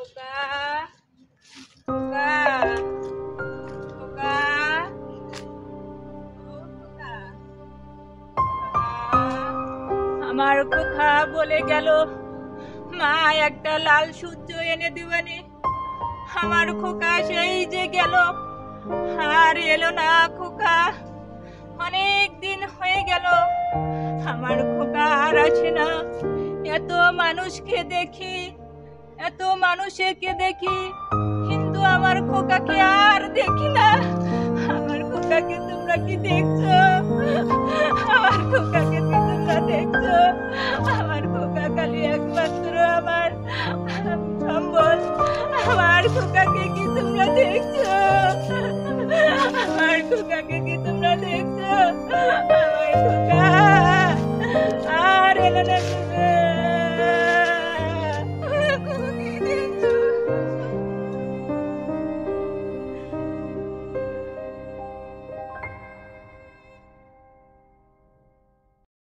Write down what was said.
খোকা খোকা খোকা ও খোকা আমার খোকা বলে গেল মা একটা লাল সূর্য এনে দিবানে। আমার খোকা সেই যে গেল আর এলো না খোকা, অনেক দিন হয়ে গেল আমার খোকা আর আসে না। এত মানুষকে দেখি, এত মানুষকে দেখি, কিন্তু আমার খোকাকে আর দেখি না। আমার খোকাকে তোমরা কি দেখছো? আমার খোকাকে কি তোমরা দেখছো? আমার খোকা খালি একমাত্র আমার সম্বল। আমার খোকাকে কি তোমরা দেখছো?